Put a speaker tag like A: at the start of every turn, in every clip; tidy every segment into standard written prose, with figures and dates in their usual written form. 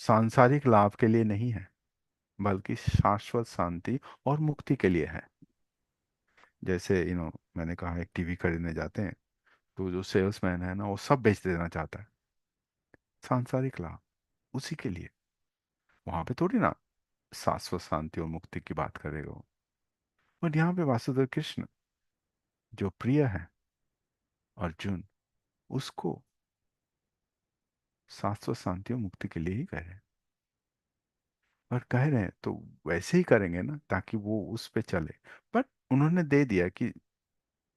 A: सांसारिक लाभ के लिए नहीं है, बल्कि शाश्वत शांति और मुक्ति के लिए है। जैसे मैंने कहा एक टीवी खरीदने जाते हैं, तो जो सेल्समैन है ना, वो सब बेच देना चाहता है। सांसारिक लाभ उसी के लिए, वहां पे थोड़ी ना शाश्वत शांति और मुक्ति की बात करेगा वो। और यहाँ पे वासुदेव कृष्ण जो प्रिय है अर्जुन, उसको शाश्वत शांति और मुक्ति के लिए ही कह रहे हैं। और कह रहे हैं तो वैसे ही करेंगे ना, ताकि वो उस पे चले। बट उन्होंने दे दिया कि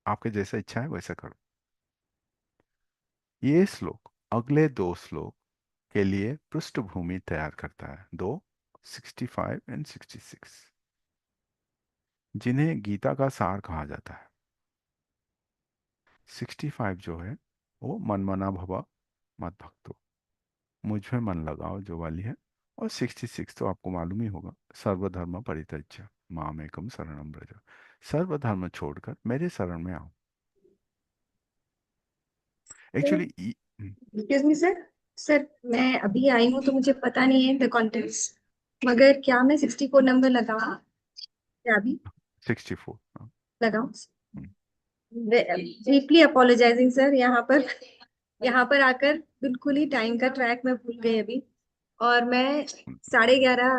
A: आपके जैसा इच्छा है वैसा करो। ये श्लोक अगले दो श्लोक के लिए पृष्ठभूमि तैयार करता है। दो, 65 एंड 66, जिन्हें गीता का सार कहा जाता है। 65 जो है वो मन मना भव मत भक्तो, मुझ में मन लगाओ जो वाली है। और 66 तो आपको मालूम ही होगा, सर्वधर्म परित्यज्य माम एकम शरणम व्रज, सर्वधर्म छोड़कर मेरे शरण में आओ। Actually
B: excuse me sir. Sir, मैं अभी आई हूँ तो मुझे पता नहीं है द कॉन्टेंट्स, मगर क्या मैं 64 नंबर लगाऊं? क्या अभी
A: 64।
B: लगाऊं? Deeply apologising sir. यहाँ पर आकर बिल्कुल ही टाइम का ट्रैक मैं भूल गई अभी। और मैं 11:30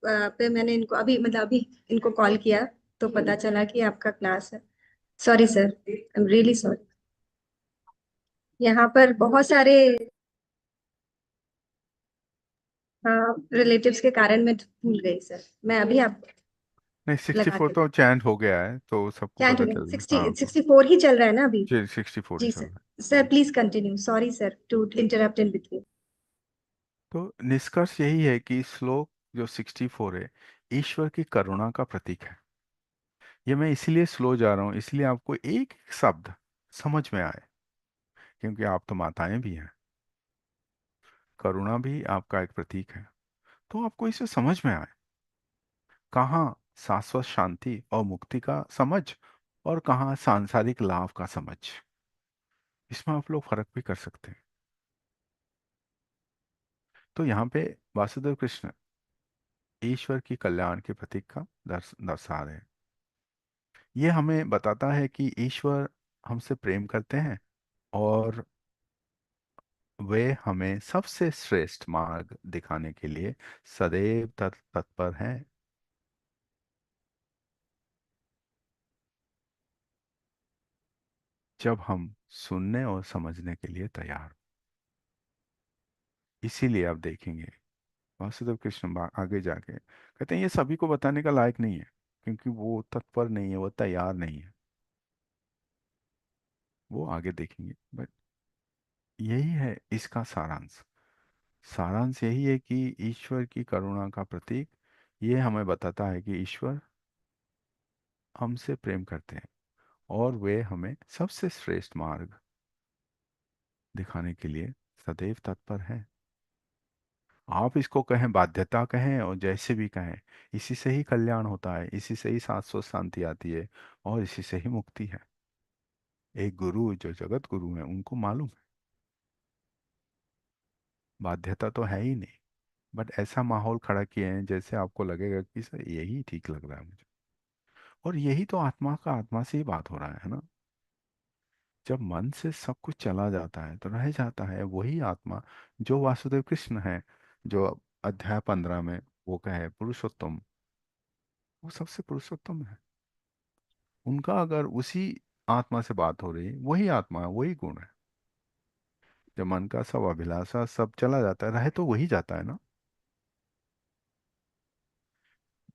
B: पे मैंने इनको अभी मतलब अभी इनको कॉल किया, तो पता चला कि आपका क्लास है। Sorry sir, I am really sorry. यहाँ पर बहुत सारे रिलेटिव्स के कारण मैं भूल गई सर। मैं अभी आप
A: नहीं,
B: लगा
A: 64
B: के
A: तो चैंट हो गया है, तो सबको
B: क्या
A: पता
B: हो गया?
A: चल गया।
B: 60,
A: हाँ, तो
B: 64 ही चल रहा है ना अभी?
A: जी 64 ही
B: जी
A: चल
B: सर।
A: रहा है।
B: Sir please continue, sorry sir to interrupt in between.
A: तो निष्कर्ष यही है कि श्लोक जो 64 है, ईश्वर की करुणा का प्रतीक है। ये मैं इसलिए स्लो जा रहा हूँ, इसलिए आपको एक एक शब्द समझ में आए, क्योंकि आप तो माताएं भी हैं। करुणा भी आपका एक प्रतीक है। तो आपको इसे समझ में आए, कहाँ शाश्वत शांति और मुक्ति का समझ, और कहाँ सांसारिक लाभ का समझ। इसमें आप लोग फर्क भी कर सकते हैं। तो यहाँ पे वासुदेव कृष्ण ईश्वर की कल्याण के प्रतीक का दर्शा रहे हैं। ये हमें बताता है कि ईश्वर हमसे प्रेम करते हैं, और वे हमें सबसे श्रेष्ठ मार्ग दिखाने के लिए सदैव तत्पर हैं। जब हम सुनने और समझने के लिए तैयार हो। इसीलिए आप देखेंगे वासुदेव कृष्ण आगे जाके कहते हैं ये सभी को बताने का लायक नहीं है, क्योंकि वो तत्पर नहीं है, वो तैयार नहीं है। वो आगे देखेंगे, बट यही है इसका सारांश। सारांश यही है कि ईश्वर की करुणा का प्रतीक ये हमें बताता है कि ईश्वर हमसे प्रेम करते हैं, और वे हमें सबसे श्रेष्ठ मार्ग दिखाने के लिए सदैव तत्पर हैं। आप इसको कहें बाध्यता कहें और जैसे भी कहें, इसी से ही कल्याण होता है, इसी से ही शाश्वत शांति आती है, और इसी से ही मुक्ति है। एक गुरु जो जगत गुरु है उनको मालूम है, बाध्यता तो है ही नहीं। बट ऐसा माहौल खड़ा किए हैं जैसे आपको लगेगा कि सर यही ठीक लग रहा है मुझे। और यही तो आत्मा का आत्मा से ही बात हो रहा है ना। जब मन से सब कुछ चला जाता है तो रह जाता है वही आत्मा, जो वासुदेव कृष्ण है, जो अध्याय 15 में वो कहे पुरुषोत्तम, वो सबसे पुरुषोत्तम है। उनका अगर उसी आत्मा से बात हो रही है, वही आत्मा है, वही गुण है। जब मन का सब अभिलाषा सब चला जाता है, रहे तो वही जाता है ना।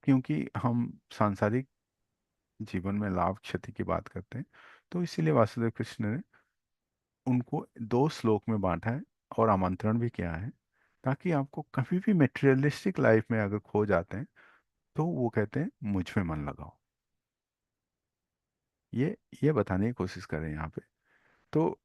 A: क्योंकि हम सांसारिक जीवन में लाभ क्षति की बात करते हैं, तो इसीलिए वासुदेव कृष्ण ने उनको दो श्लोक में बांटा है, और आमंत्रण भी किया है, ताकि आपको कभी भी मेटेरियलिस्टिक लाइफ में अगर खो जाते हैं, तो वो कहते हैं मुझ में मन लगाओ। ये ये बताने की कोशिश करें यहाँ पे। तो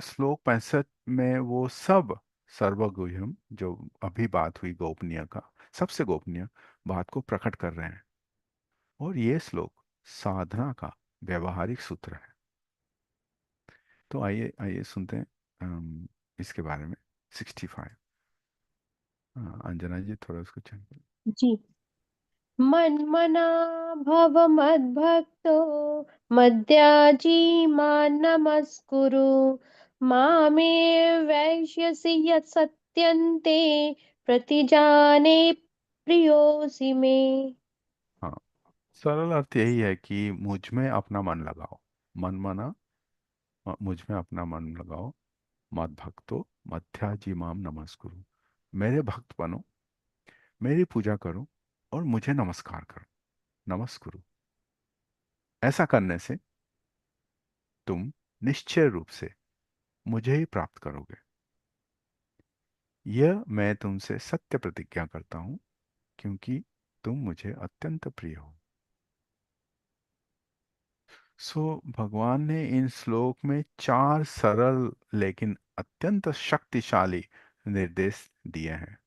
A: श्लोक 65 में वो सब सर्वगुह्यम जो अभी बात हुई गोपनीय का, सबसे गोपनीय बात को प्रकट कर रहे हैं। और ये श्लोक साधना का व्यवहारिक सूत्र है। तो आइए आइए सुनते हैं इसके बारे में। 65। हाँ अंजना जी थोड़ा उसको चेक।
C: जी। मन्मना भव मद्भक्तो मद्याजी मां नमस्कुरु, मामे वैश्यसि यत् सत्यन्ते प्रतिजाने प्रियोऽसि मे।
A: हाँ, सरल अर्थ यही है कि मुझ में अपना मन लगाओ। मन मना, मुझ में अपना मन लगाओ। मद भक्तो मध्याजी माम नमस्कुरु, मेरे भक्त बनो, मेरी पूजा करो और मुझे नमस्कार करो। नमस्कुरु। ऐसा करने से तुम निश्चय रूप से मुझे ही प्राप्त करोगे। यह मैं तुमसे सत्य प्रतिज्ञा करता हूँ, क्योंकि तुम मुझे अत्यंत प्रिय हो। भगवान ने इन श्लोक में चार सरल लेकिन अत्यंत शक्तिशाली निर्देश दिए हैं,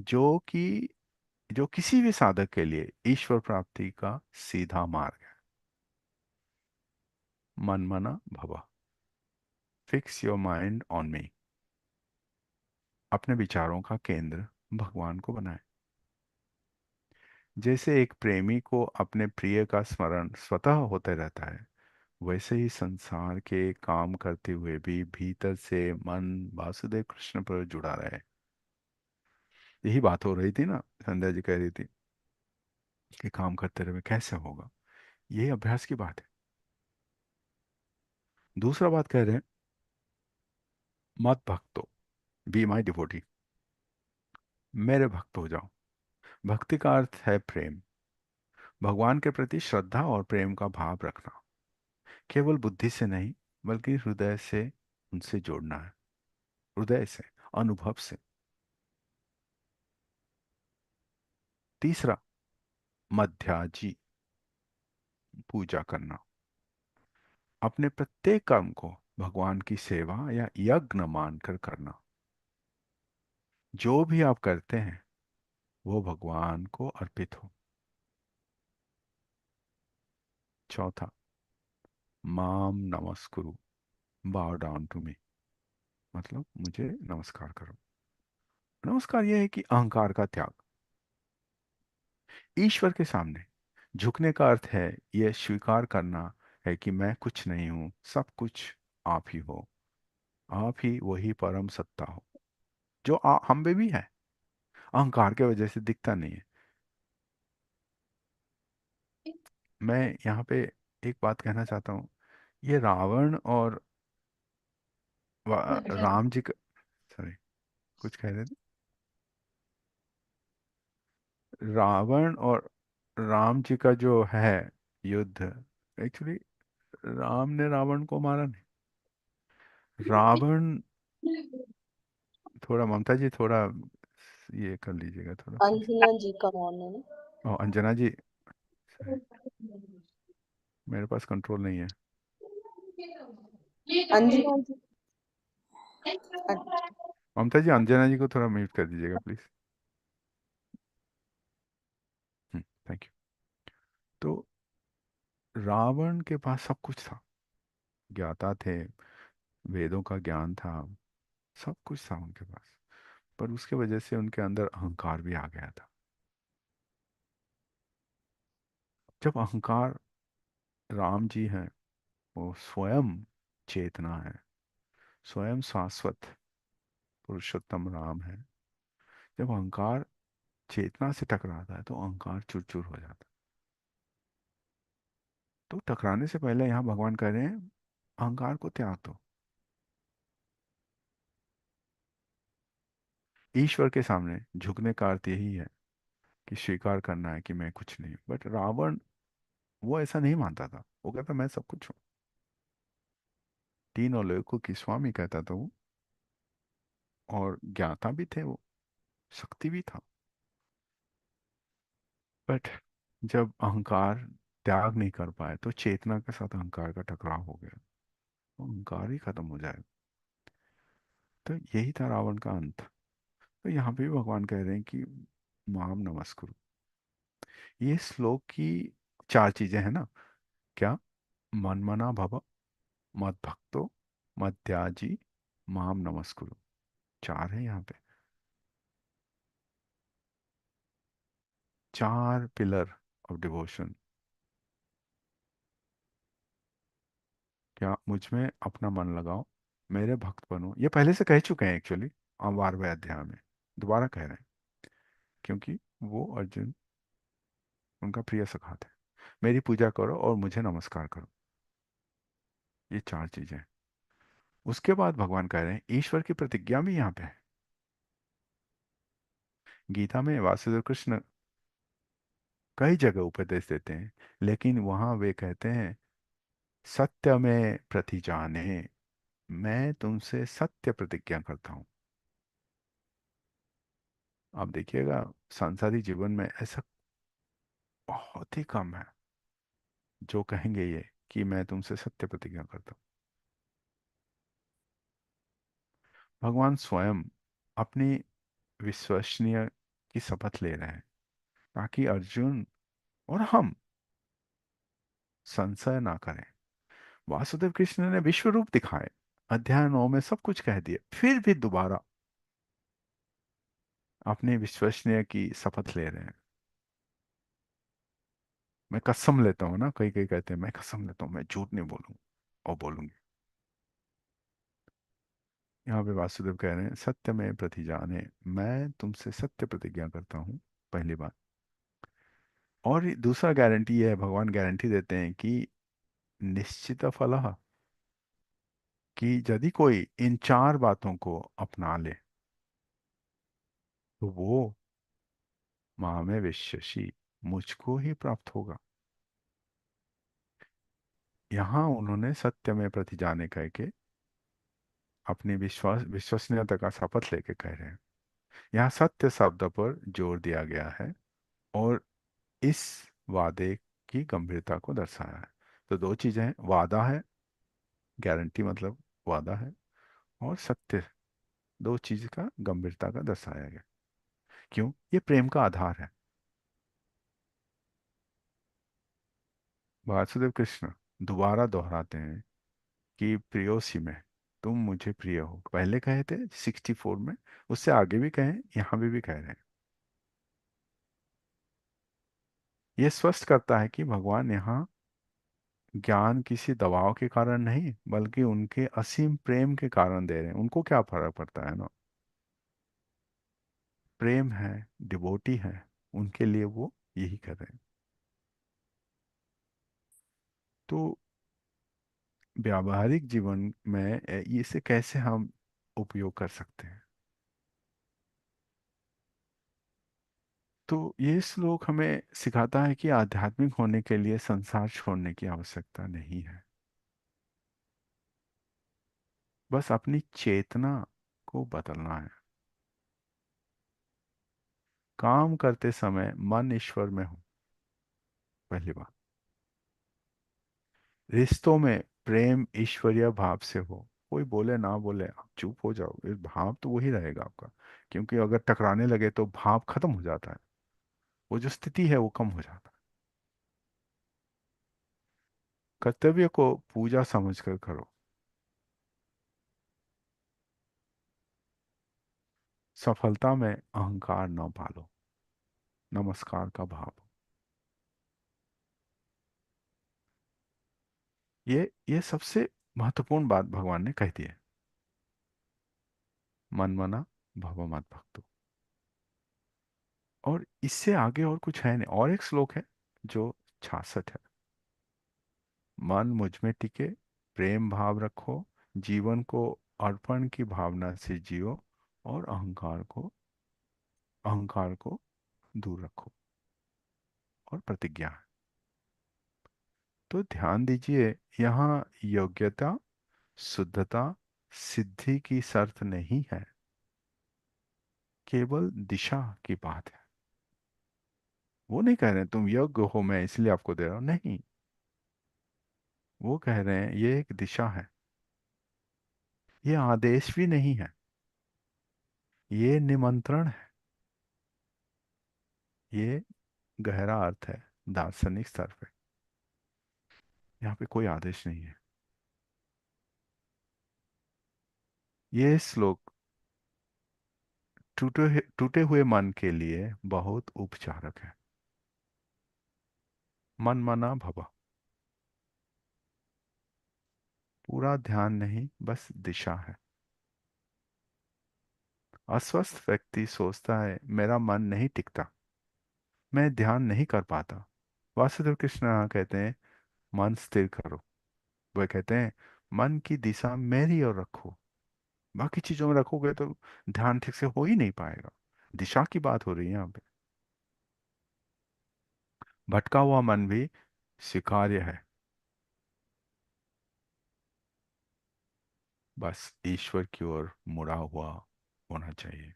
A: जो कि जो किसी भी साधक के लिए ईश्वर प्राप्ति का सीधा मार्ग है। मनमना भव, fix your mind on me. अपने विचारों का केंद्र भगवान को बनाए। जैसे एक प्रेमी को अपने प्रिय का स्मरण स्वतः होते रहता है, वैसे ही संसार के काम करते हुए भी भीतर से मन वासुदेव कृष्ण पर जुड़ा रहे। यही बात हो रही थी ना, संध्या जी कह रही थी कि काम करते रहे कैसे होगा। यही अभ्यास की बात है। दूसरा बात कह रहे हैं, मत भक्तो, बी माई डिवोटी, मेरे भक्त हो जाओ। भक्ति का अर्थ है प्रेम। भगवान के प्रति श्रद्धा और प्रेम का भाव रखना, केवल बुद्धि से नहीं बल्कि हृदय से उनसे जोड़ना है। हृदय से, अनुभव से। तीसरा, मध्याजी, पूजा करना। अपने प्रत्येक कर्म को भगवान की सेवा या यज्ञ मानकर करना। जो भी आप करते हैं वो भगवान को अर्पित हो। चौथा, माम नमस्कुरु, बाव डाउन टू मी, मतलब मुझे नमस्कार करो। नमस्कार यह है कि अहंकार का त्याग। ईश्वर के सामने झुकने का अर्थ है यह स्वीकार करना है कि मैं कुछ नहीं हूं, सब कुछ आप ही हो। आप ही वही परम सत्ता हो जो हम में भी है, अहंकार के वजह से दिखता नहीं है। मैं यहाँ पे एक बात कहना चाहता हूँ। ये रावण और राम जी का, सॉरी, कुछ कह रहे थे। रावण और राम जी का जो है युद्ध, एक्चुअली राम ने रावण को मारा नहीं। रावण, थोड़ा ममता जी थोड़ा ये कर लीजिएगा थोड़ा प्लीज।
C: अंजना जी का मौन है ना।
A: ओ अंजना जी, sorry, मेरे पास कंट्रोल नहीं है।
C: अंजना जी। अच्छा।
A: ममता जी अंजना जी को थोड़ा म्यूट कर दीजिएगा प्लीज। Thank you. तो रावण के पास सब कुछ था, ज्ञाता थे, वेदों का ज्ञान था, सब कुछ था उनके पास। पर उसके वजह से उनके अंदर अहंकार भी आ गया था। जब अहंकार, राम जी हैं, वो स्वयं चेतना है, स्वयं शाश्वत पुरुषोत्तम राम है। जब अहंकार चेतना से टकराता है तो अहंकार चूर चूर हो जाता है। तो टकराने से पहले यहाँ भगवान कह रहे हैं अहंकार को त्याग दो। ईश्वर के सामने झुकने का अर्थ यही है कि स्वीकार करना है कि मैं कुछ नहीं। बट रावण वो ऐसा नहीं मानता था, वो कहता मैं सब कुछ हूँ, तीनों लोगों की स्वामी कहता था वो। और ज्ञाता भी थे वो, शक्ति भी था। बट जब अहंकार त्याग नहीं कर पाए तो चेतना के साथ अहंकार का टकराव हो गया, तो अहंकार ही खत्म हो जाएगा। तो यही था रावण का अंत। तो यहाँ पे भी भगवान कह रहे हैं कि माम नमस्कुरु। ये श्लोक की चार चीजें हैं ना, क्या? मनमना भव, मद भक्तो, मद त्याजी, माम नमस्कुरु। चार है यहाँ पे। चार पिलर ऑफ डिवोशन। क्या मुझ में अपना मन लगाओ, मेरे भक्त बनो, ये पहले से कह चुके हैं एक्चुअली, 12वें अध्याय में। दोबारा कह रहे हैं क्योंकि वो अर्जुन उनका प्रिय सखा थे। मेरी पूजा करो और मुझे नमस्कार करो, ये चार चीजें। उसके बाद भगवान कह रहे हैं ईश्वर की प्रतिज्ञा भी यहाँ पे है। गीता में वासुदेव कृष्ण कई जगह उपदेश देते हैं, लेकिन वहां वे कहते हैं सत्य में प्रतिजाने, मैं तुमसे सत्य प्रतिज्ञा करता हूं। आप देखिएगा सांसारिक जीवन में ऐसा बहुत ही कम है जो कहेंगे ये कि मैं तुमसे सत्य प्रतिज्ञा करता हूं। भगवान स्वयं अपनी विश्वसनीय की शपथ ले रहे हैं ताकि अर्जुन और हम संशय ना करें। वासुदेव कृष्ण ने विश्व रूप दिखाए, अध्याय 9 में सब कुछ कह दिया, फिर भी दोबारा अपने विश्वसनीय की शपथ ले रहे हैं। मैं कसम लेता हूँ ना, कई कई कहते हैं मैं कसम लेता हूँ, मैं झूठ नहीं बोलूंगा और बोलूंगी। यहाँ पे वासुदेव कह रहे हैं सत्य में प्रतिजाने, मैं तुमसे सत्य प्रतिज्ञा करता हूँ, पहली बात। और दूसरा गारंटी ये है, भगवान गारंटी देते हैं कि निश्चित फलः, कि यदि कोई इन चार बातों को अपना ले तो वो माँ में विश्वसी, मुझको ही प्राप्त होगा। यहाँ उन्होंने सत्य में प्रतिजाने कह के अपनी विश्वसनीयता का शपथ लेके कह रहे हैं। यहाँ सत्य शब्द पर जोर दिया गया है और इस वादे की गंभीरता को दर्शाया है। तो दो चीजें हैं, वादा है, गारंटी मतलब वादा है, और सत्य, दो चीज का गंभीरता का दर्शाया गया। क्यों? ये प्रेम का आधार है। वासुदेव कृष्ण दोबारा दोहराते हैं कि प्रियोसी में तुम मुझे प्रिय हो, पहले कहे थे 64 में, उससे आगे भी कहे, यहाँ भी कह रहे हैं। ये स्पष्ट करता है कि भगवान यहाँ ज्ञान किसी दबाव के कारण नहीं, बल्कि उनके असीम प्रेम के कारण दे रहे हैं। उनको क्या फर्क पड़ता है ना, प्रेम है, डिवोटी है, उनके लिए वो यही कर रहे हैं। तो व्यावहारिक जीवन में इसे कैसे हम उपयोग कर सकते हैं? तो ये श्लोक हमें सिखाता है कि आध्यात्मिक होने के लिए संसार छोड़ने की आवश्यकता नहीं है, बस अपनी चेतना को बदलना है। काम करते समय मन ईश्वर में हो, पहली बात। रिश्तों में प्रेम ईश्वरीय भाव से हो, कोई बोले ना बोले आप चुप हो जाओ, इस भाव तो वही रहेगा आपका। क्योंकि अगर टकराने लगे तो भाव खत्म हो जाता है, वो जो स्थिति है वो कम हो जाता है। कर्तव्य को पूजा समझकर करो, सफलता में अहंकार न पालो, नमस्कार का भाव। ये सबसे महत्वपूर्ण बात भगवान ने कह दी है। मन मना भव मत भक्तो। और इससे आगे और कुछ है नहीं। और एक श्लोक है जो 66 है, मन मुझ में टिके, प्रेम भाव रखो, जीवन को अर्पण की भावना से जियो, और अहंकार को दूर रखो, और प्रतिज्ञा है। तो ध्यान दीजिए, यहाँ योग्यता, शुद्धता, सिद्धि की शर्त नहीं है, केवल दिशा की बात है। वो नहीं कह रहे हैं तुम योग्य हो मैं इसलिए आपको दे रहा हूं, नहीं। वो कह रहे हैं ये एक दिशा है, ये आदेश भी नहीं है, ये निमंत्रण है, ये गहरा अर्थ है दार्शनिक स्तर पे। यहाँ पे कोई आदेश नहीं है। ये श्लोक टूटे टूटे हुए मन के लिए बहुत उपचारक है। मन मना भव। पूरा ध्यान नहीं, बस दिशा है। अस्वस्थ व्यक्ति सोचता है मेरा मन नहीं टिकता, मैं ध्यान नहीं कर पाता। वासुदेव कृष्ण यहाँ कहते हैं मन स्थिर करो। वह कहते हैं मन की दिशा मेरी ओर रखो। बाकी चीजों में रखोगे तो ध्यान ठीक से हो ही नहीं पाएगा। दिशा की बात हो रही है यहाँ पे। भटका हुआ मन भी स्वीकार्य है, बस ईश्वर की ओर मुड़ा हुआ होना चाहिए।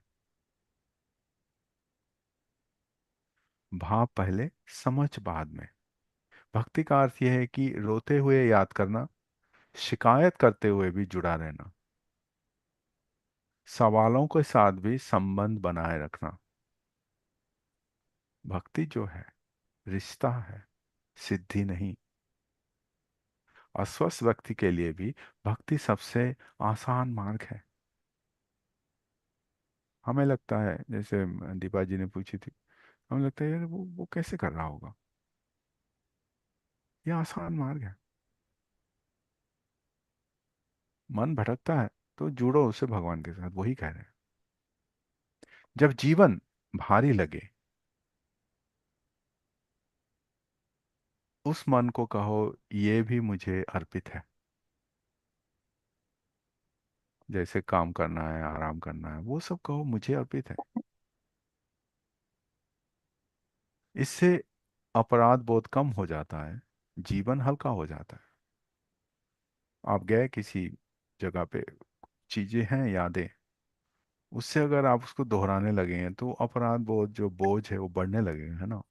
A: भाव पहले, समझ बाद में। भक्ति का अर्थ यह है कि रोते हुए याद करना, शिकायत करते हुए भी जुड़ा रहना, सवालों के साथ भी संबंध बनाए रखना। भक्ति जो है रिश्ता है, सिद्धि नहीं। अस्वस्थ व्यक्ति के लिए भी भक्ति सबसे आसान मार्ग है। हमें लगता है, जैसे दीपा जी ने पूछी थी, हमें लगता है यार वो कैसे कर रहा होगा। ये आसान मार्ग है। मन भटकता है तो जुड़ो उसे भगवान के साथ, वही कह रहे हैं। जब जीवन भारी लगे, उस मन को कहो ये भी मुझे अर्पित है। जैसे काम करना है, आराम करना है, वो सब कहो मुझे अर्पित है। इससे अपराध बोध कम हो जाता है, जीवन हल्का हो जाता है। आप गए किसी जगह पे, चीजें हैं, यादें, उससे अगर आप उसको दोहराने लगे हैं तो अपराध बोध जो बोझ है वो बढ़ने लगेगा, है ना।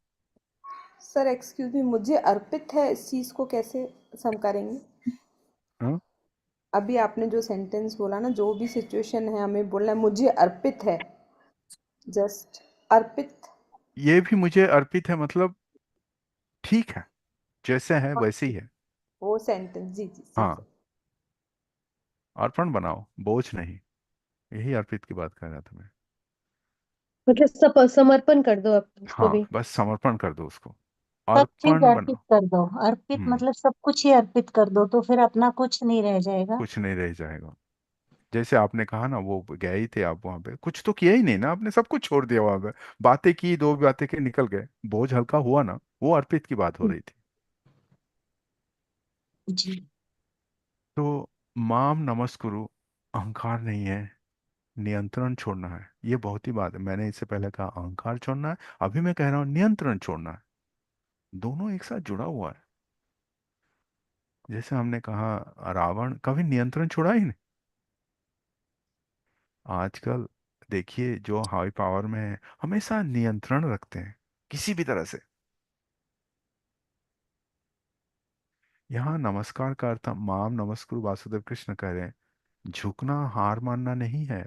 D: सर एक्सक्यूज मी, मुझे अर्पित है इस चीज को कैसे सम करेंगे?
A: हाँ,
D: अभी आपने जो सेंटेंस बोला ना, जो भी सिचुएशन है हमें बोलना है मुझे अर्पित है, जस्ट अर्पित।
A: ये भी मुझे अर्पित है मतलब ठीक है, जैसे है वैसे ही है।
D: वो सेंटेंस, जी जी जी
A: हाँ,
D: सर।
A: अर्पण बनाओ, बोझ नहीं। यही अर्पित की बात कर रहा था मैं।
C: मतलब समर्पण कर दो आप उसको
A: हाँ,
C: भी।
A: बस समर्पण कर दो उसको,
E: सब चीज
A: अर्पण
E: अर्पित
A: बनाओ।
E: कर दो। अर्पित
A: हम्म,
E: मतलब सब कुछ ही अर्पित कर दो, तो फिर अपना कुछ नहीं रह जाएगा।
A: कुछ नहीं रह जाएगा। जैसे आपने कहा ना, वो गए ही थे आप वहां पे, कुछ तो किया ही नहीं ना, आपने सब कुछ छोड़ दिया वहां पे। बातें की, दो बातें की, निकल गए, बोझ हल्का हुआ ना। वो अर्पित की बात हो रही थी।
E: जी।
A: तो माम नमस्कुरु, अहंकार नहीं है, नियंत्रण छोड़ना है। ये बहुत ही बात है, मैंने इससे पहले कहा अहंकार छोड़ना है, अभी मैं कह रहा हूँ नियंत्रण छोड़ना है। दोनों एक साथ जुड़ा हुआ है। जैसे हमने कहा रावण कभी नियंत्रण छोड़ा ही नहीं। आजकल देखिए जो हाई पावर में है, हमेशा नियंत्रण रखते हैं किसी भी तरह से। यहाँ नमस्कार का अर्थ माम नमस्कुरु वासुदेव कृष्ण कह रहे हैं, झुकना हार मानना नहीं है।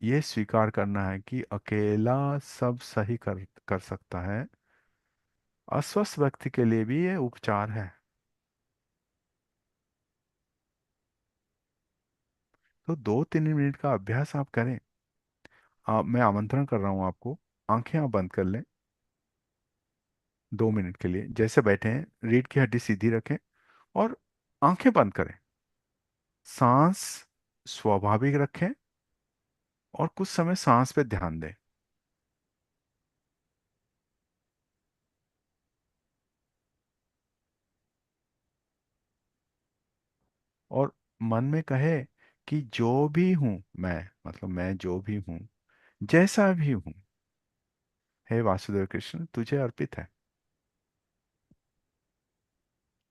A: ये स्वीकार करना है कि अकेला सब सही कर सकता है। अस्वस्थ व्यक्ति के लिए भी ये उपचार है। तो 2-3 मिनट का अभ्यास आप करें। मैं आमंत्रण कर रहा हूं आपको, आंखें आप बंद कर लें 2 मिनट के लिए। जैसे बैठे हैं, रीढ़ की हड्डी सीधी रखें और आंखें बंद करें। सांस स्वाभाविक रखें और कुछ समय सांस पे ध्यान दें। और मन में कहे कि जो भी हूं मैं, मतलब मैं जो भी हूं, जैसा भी हूं, हे वासुदेव कृष्ण तुझे अर्पित है।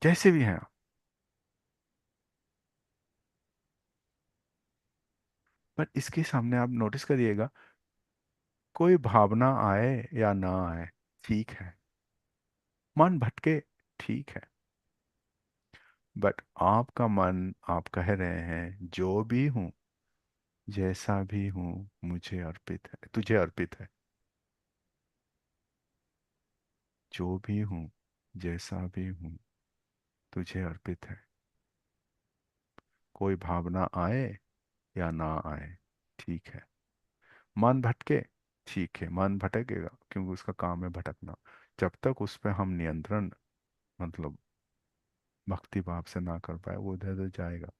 A: जैसे भी हैं आप। पर इसके सामने आप नोटिस करिएगा, कोई भावना आए या ना आए, ठीक है। मन भटके, ठीक है। बट आपका मन, आप कह रहे हैं जो भी हूं, जैसा भी हूं, मुझे अर्पित है, तुझे अर्पित है। जो भी हूं, जैसा भी हूं, तुझे अर्पित है। कोई भावना आए या ना आए, ठीक है। मन भटके, ठीक है, मन भटकेगा क्योंकि उसका काम है भटकना। जब तक उस पर हम नियंत्रण, मतलब भक्ति भाव से ना कर पाए, वो इधर उधर जाएगा।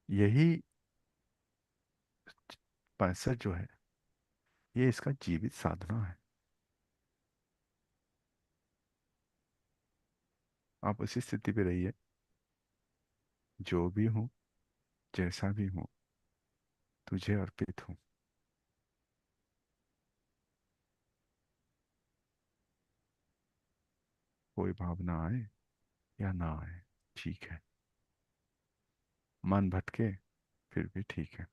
A: यही 65 जो है, ये इसका जीवित साधना है। आप उसी स्थिति पे रहिए, जो भी हूँ, जैसा भी हूँ, तुझे अर्पित हूँ। कोई भावना आए या ना आए, ठीक है। मन भटके, फिर भी ठीक है।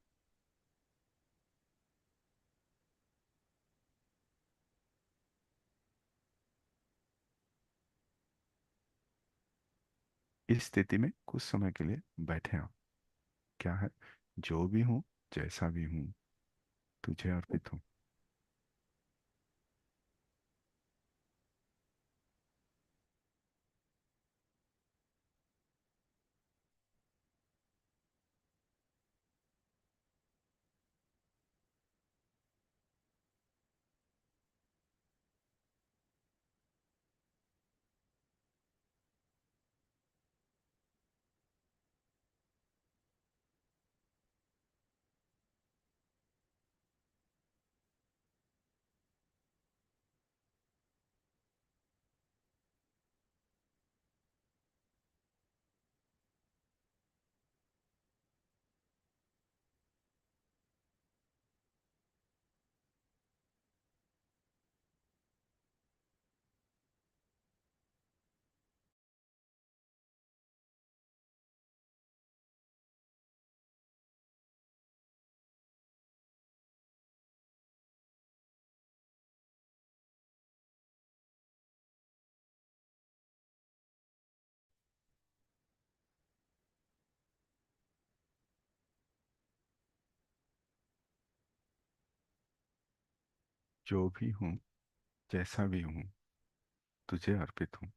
A: इस स्थिति में कुछ समय के लिए बैठे आप। क्या है? जो भी हूँ, जैसा भी हूँ, तुझे अर्पित हूँ। जो भी हूँ, जैसा भी हूँ, तुझे अर्पित हूँ।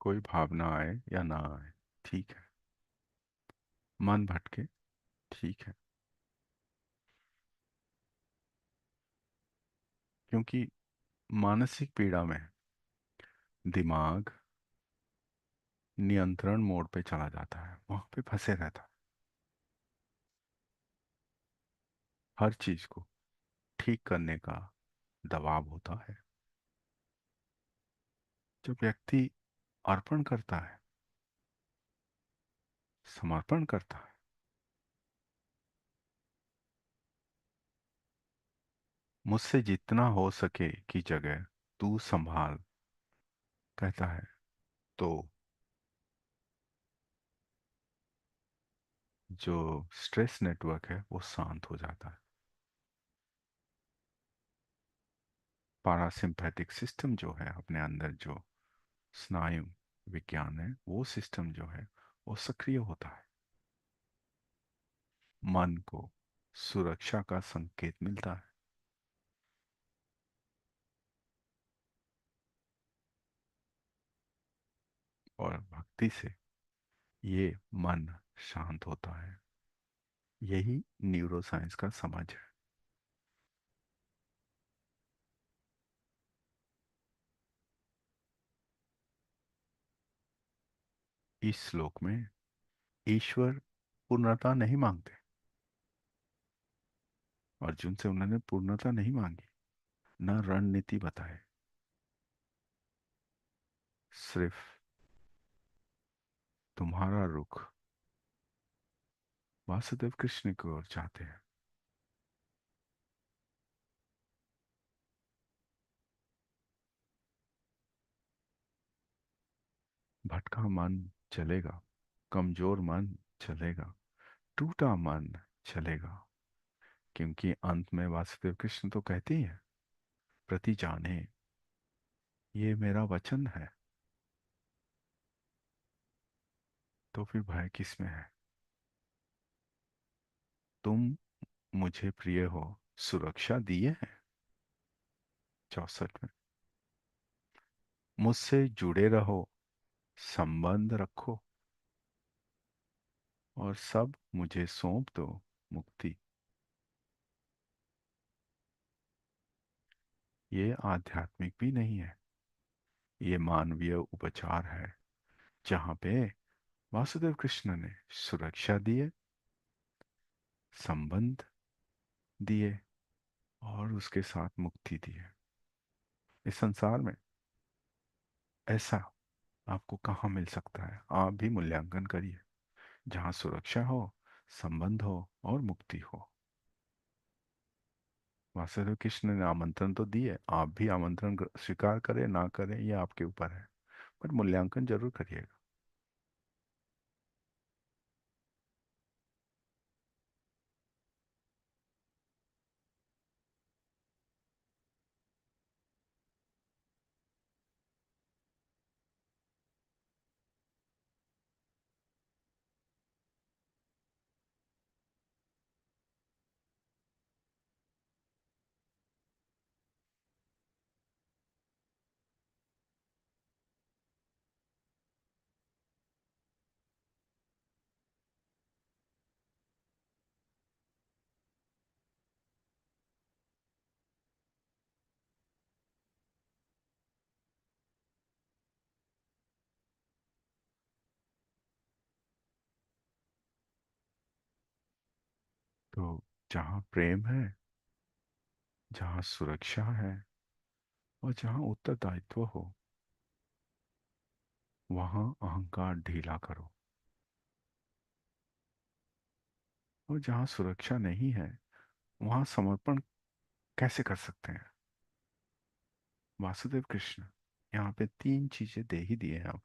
A: कोई भावना आए या ना आए, ठीक है। मन भटके, ठीक है। क्योंकि मानसिक पीड़ा में दिमाग नियंत्रण मोड पे चला जाता है, वहां पे फंसे रहता है। हर चीज को ठीक करने का दबाव होता है। जब व्यक्ति अर्पण करता है, समर्पण करता है, मुझसे जितना हो सके की जगह तू संभाल कहता है, तो जो स्ट्रेस नेटवर्क है वो शांत हो जाता है। पारासिम्पैथिक सिस्टम जो है अपने अंदर, जो स्नायु विज्ञान है, वो सिस्टम जो है वो सक्रिय होता है। मन को सुरक्षा का संकेत मिलता है, और भक्ति से ये मन शांत होता है। यही न्यूरोसाइंस का समझ है। इस श्लोक में ईश्वर पूर्णता नहीं मांगते। अर्जुन से उन्होंने पूर्णता नहीं मांगी, न रणनीति बताए, सिर्फ तुम्हारा रुख वासुदेव कृष्ण की ओर चाहते हैं। भटका मन चलेगा, कमजोर मन चलेगा, टूटा मन चलेगा, क्योंकि अंत में वासुदेव कृष्ण तो कहते ही है, प्रति जाने ये मेरा वचन है। तो फिर भय किस में है? तुम मुझे प्रिय हो, सुरक्षा दिए है, 64 में। मुझसे जुड़े रहो, संबंध रखो, और सब मुझे सौंप दो, मुक्ति। ये आध्यात्मिक भी नहीं है, ये मानवीय उपचार है, जहाँ पे वासुदेव कृष्ण ने सुरक्षा दिए, संबंध दिए, और उसके साथ मुक्ति दी है। इस संसार में ऐसा आपको कहाँ मिल सकता है? आप भी मूल्यांकन करिए। जहाँ सुरक्षा हो, संबंध हो और मुक्ति हो। वासुदेव कृष्ण ने आमंत्रण तो दिए, आप भी आमंत्रण स्वीकार करें ना करें ये आपके ऊपर है, पर मूल्यांकन जरूर करिएगा। तो जहाँ प्रेम है, जहाँ सुरक्षा है, और जहाँ उत्तरदायित्व हो, वहाँ अहंकार ढीला करो। और जहाँ सुरक्षा नहीं है, वहाँ समर्पण कैसे कर सकते हैं? वासुदेव कृष्ण यहाँ पे तीन चीजें दे ही दिए हैं आप।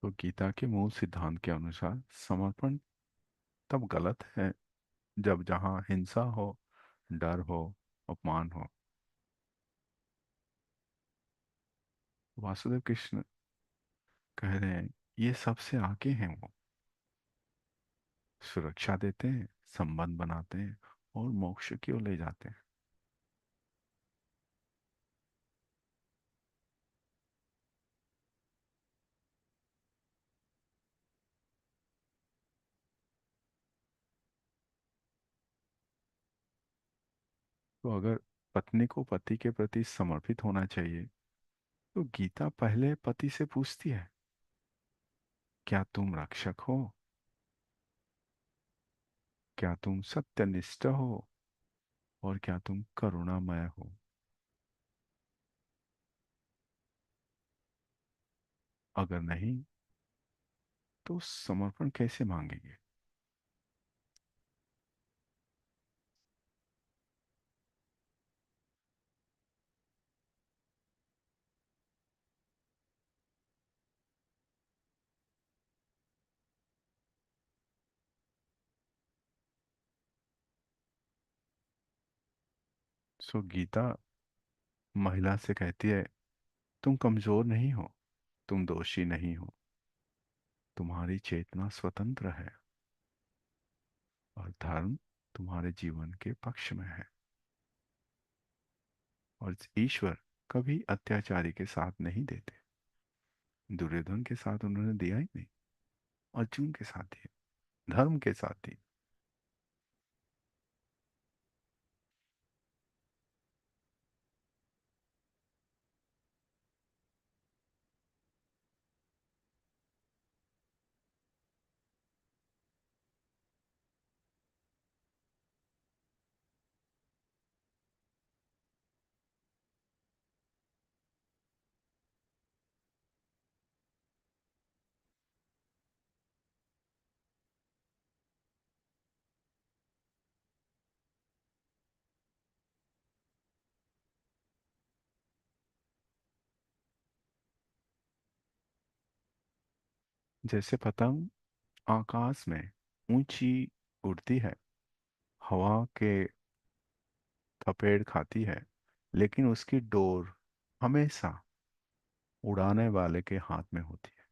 A: तो गीता के मूल सिद्धांत के अनुसार समर्पण तब गलत है जब जहाँ हिंसा हो, डर हो, अपमान हो। वासुदेव कृष्ण कह रहे हैं ये सबसे आगे हैं वो। सुरक्षा देते हैं, संबंध बनाते हैं, और मोक्ष की ओर ले जाते हैं। तो अगर पत्नी को पति के प्रति समर्पित होना चाहिए, तो गीता पहले पति से पूछती है, क्या तुम रक्षक हो? क्या तुम सत्यनिष्ठ हो? और क्या तुम करुणामय हो? अगर नहीं, तो समर्पण कैसे मांगेंगे? सो गीता महिला से कहती है, तुम कमजोर नहीं हो, तुम दोषी नहीं हो, तुम्हारी चेतना स्वतंत्र है, और धर्म तुम्हारे जीवन के पक्ष में है। और ईश्वर कभी अत्याचारी के साथ नहीं देते। दुर्योधन के साथ उन्होंने दिया ही नहीं, अर्जुन के साथ दिया, धर्म के साथ दिया। जैसे पतंग आकाश में ऊंची उड़ती है, हवा के थपेड़ खाती है, लेकिन उसकी डोर हमेशा उड़ाने वाले के हाथ में होती है।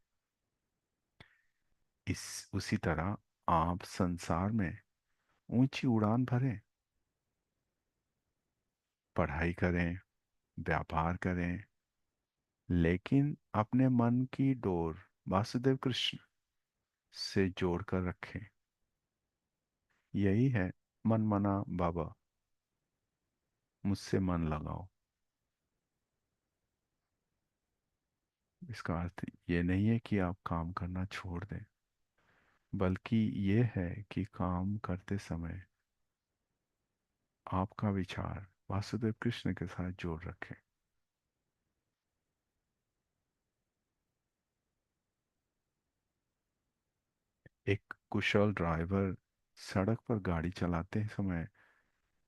A: इस उसी तरह आप संसार में ऊंची उड़ान भरें, पढ़ाई करें, व्यापार करें, लेकिन अपने मन की डोर वासुदेव कृष्ण से जोड़ कर रखें। यही है मन मना बाबा, मुझसे मन लगाओ। इसका अर्थ ये नहीं है कि आप काम करना छोड़ दें, बल्कि ये है कि काम करते समय आपका विचार वासुदेव कृष्ण के साथ जोड़ रखें। एक कुशल ड्राइवर सड़क पर गाड़ी चलाते समय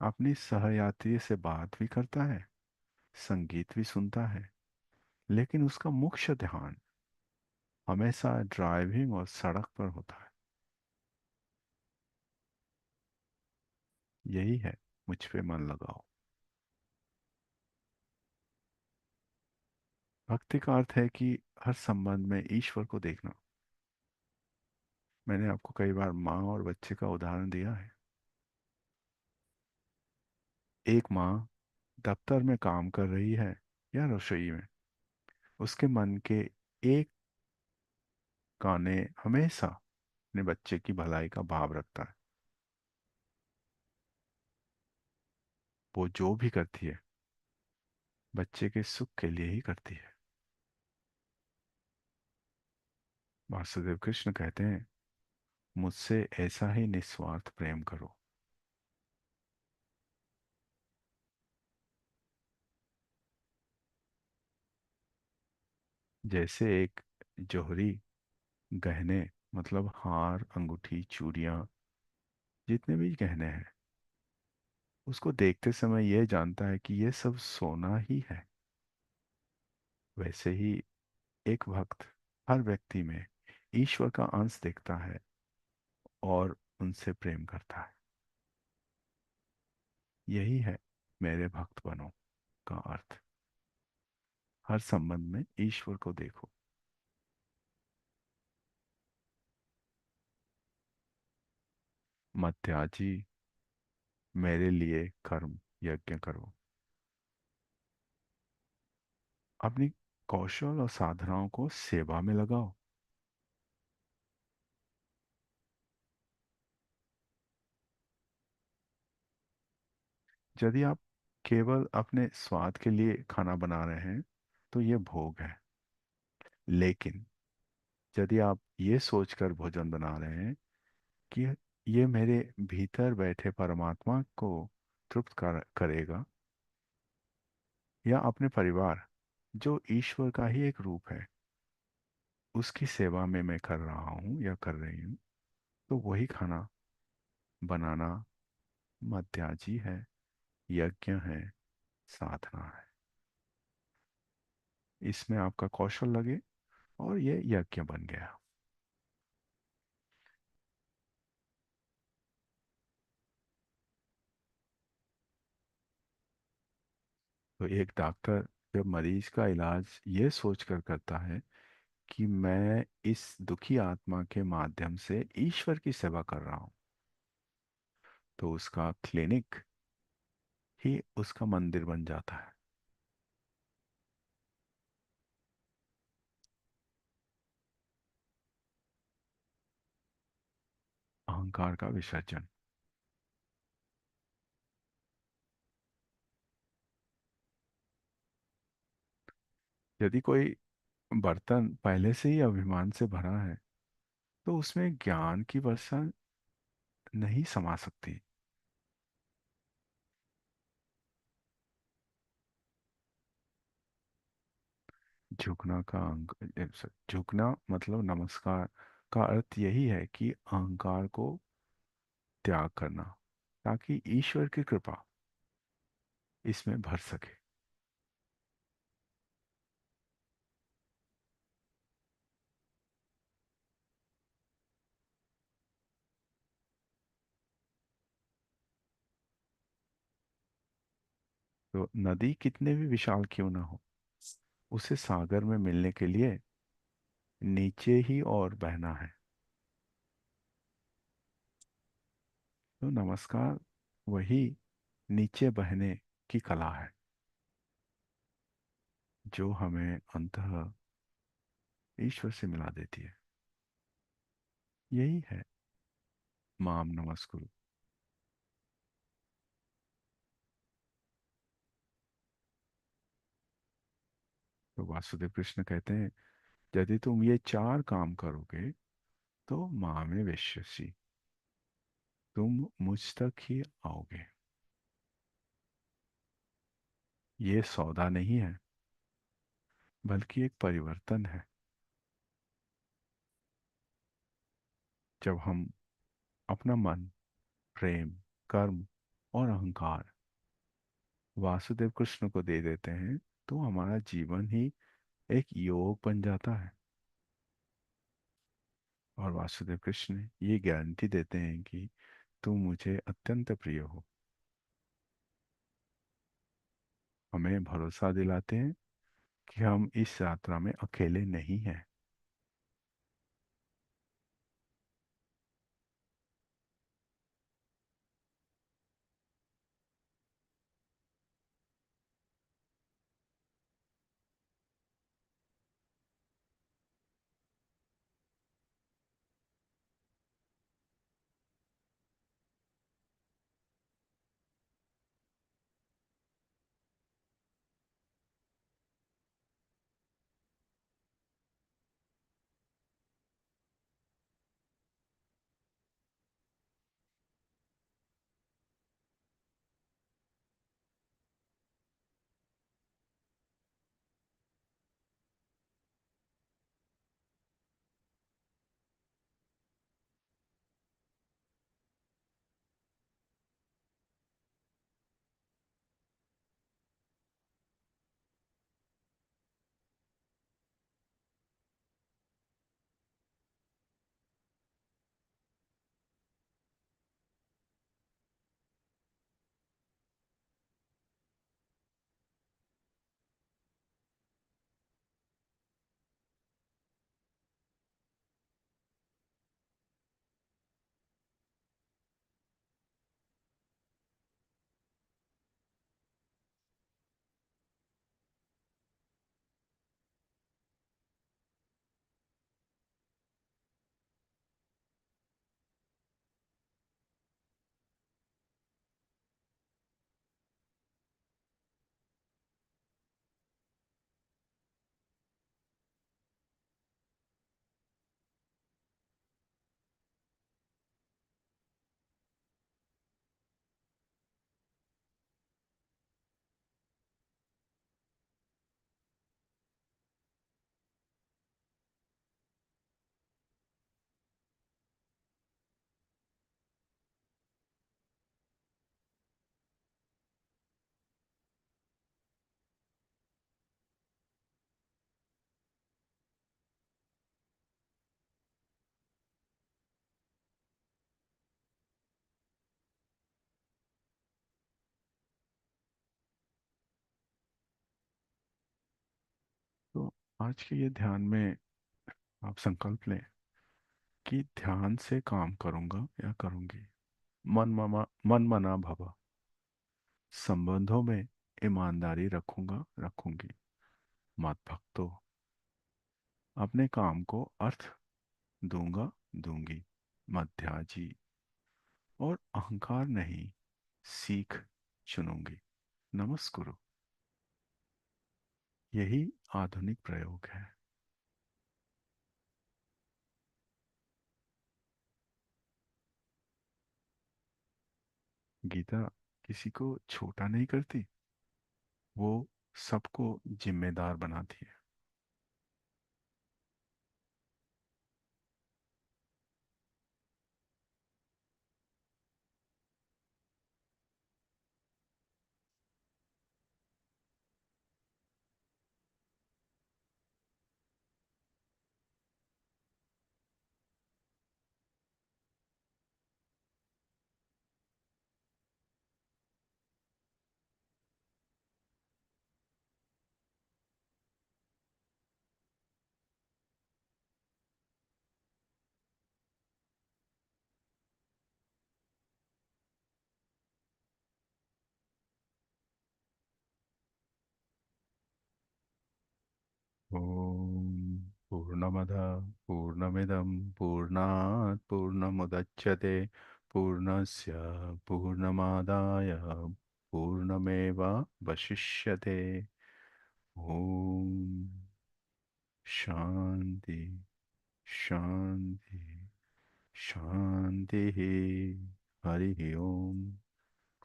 A: अपनी सहयात्री से बात भी करता है, संगीत भी सुनता है, लेकिन उसका मुख्य ध्यान हमेशा ड्राइविंग और सड़क पर होता है। यही है मुझ पे मन लगाओ। भक्ति का अर्थ है कि हर संबंध में ईश्वर को देखना। मैंने आपको कई बार माँ और बच्चे का उदाहरण दिया है। एक माँ दफ्तर में काम कर रही है या रसोई में, उसके मन के एक गाने हमेशा अपने बच्चे की भलाई का भाव रखता है। वो जो भी करती है बच्चे के सुख के लिए ही करती है। वासुदेव कृष्ण कहते हैं, मुझसे ऐसा ही निस्वार्थ प्रेम करो। जैसे एक जोहरी गहने, मतलब हार, अंगूठी, चूड़ियां, जितने भी गहने हैं, उसको देखते समय यह जानता है कि यह सब सोना ही है, वैसे ही एक भक्त हर व्यक्ति में ईश्वर का अंश देखता है और उनसे प्रेम करता है। यही है मेरे भक्त बनो का अर्थ। हर संबंध में ईश्वर को देखो। मत त्याजी, मेरे लिए कर्म यज्ञ करो। अपनी कौशल और साधनाओं को सेवा में लगाओ। यदि आप केवल अपने स्वाद के लिए खाना बना रहे हैं तो ये भोग है। लेकिन यदि आप ये सोचकर भोजन बना रहे हैं कि ये मेरे भीतर बैठे परमात्मा को तृप्त करेगा, या अपने परिवार जो ईश्वर का ही एक रूप है, उसकी सेवा में मैं कर रहा हूँ या कर रही हूँ, तो वही खाना बनाना मध्याजी है, यज्ञ है, साधना है। इसमें आपका कौशल लगे और ये यज्ञ बन गया। तो एक डॉक्टर जब मरीज का इलाज ये सोचकर करता है कि मैं इस दुखी आत्मा के माध्यम से ईश्वर की सेवा कर रहा हूँ, तो उसका क्लिनिक ही उसका मंदिर बन जाता है। अहंकार का विसर्जन। यदि कोई बर्तन पहले से ही अभिमान से भरा है, तो उसमें ज्ञान की वर्षा नहीं समा सकती। झुकना का झुकना मतलब नमस्कार का अर्थ यही है कि अहंकार को त्याग करना, ताकि ईश्वर की कृपा इसमें भर सके। तो नदी कितने भी विशाल क्यों ना हो, उसे सागर में मिलने के लिए नीचे ही और बहना है। तो नमस्कार वही नीचे बहने की कला है जो हमें अंततः ईश्वर से मिला देती है। यही है माम नमस्कुरु। तो वासुदेव कृष्ण कहते हैं, यदि तुम ये चार काम करोगे तो माँ में विश्वसी, तुम मुझ तक ही आओगे। ये सौदा नहीं है, बल्कि एक परिवर्तन है। जब हम अपना मन, प्रेम, कर्म और अहंकार वासुदेव कृष्ण को दे देते हैं, तो हमारा जीवन ही एक योग बन जाता है। और वासुदेव कृष्ण ये गारंटी देते हैं कि तुम मुझे अत्यंत प्रिय हो। हमें भरोसा दिलाते हैं कि हम इस यात्रा में अकेले नहीं हैं। तो आज के ये ध्यान में आप संकल्प लें कि ध्यान से काम करूंगा या करूंगी। मन मना भव, संबंधों में ईमानदारी रखूंगा रखूंगी। मत भक्तो, अपने काम को अर्थ दूंगा दूंगी। मध्याजी, और अहंकार नहीं, सीख चुनूंगी। नमस्कुरु। यही आधुनिक प्रयोग है। गीता किसी को छोटा नहीं करती, वो सबको जिम्मेदार बनाती है। पूर्णमदः पूर्णमिदं पूर्णात् पूर्णमुदच्यते पूर्णस्य पूर्णमादाय पूर्णमेवावशिष्यते। ओम शांति शांति शांति। हरि ओम।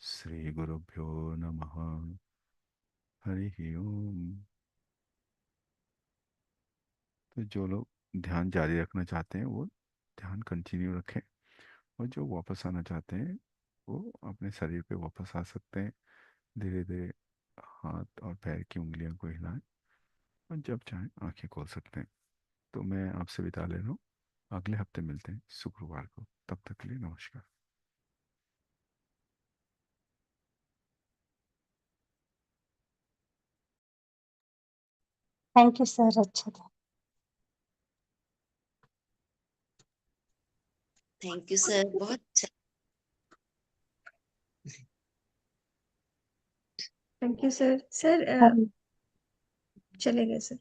A: श्री गुरुभ्यो नमः। हरि ओम। तो जो लोग ध्यान जारी रखना चाहते हैं वो ध्यान कंटिन्यू रखें, और जो वापस आना चाहते हैं वो अपने शरीर पे वापस आ सकते हैं। धीरे धीरे हाथ और पैर की उंगलियों को हिलाएं, और जब चाहें आंखें खोल सकते हैं। तो मैं आपसे विदा ले रहा हूँ। अगले हफ्ते मिलते हैं शुक्रवार को। तब तक के लिए नमस्कार।
E: थैंक यू सर, अच्छा था।
F: थैंक यू सर, बहुत अच्छा।
B: Thank you sir. सर
E: हम
B: चले गए सर।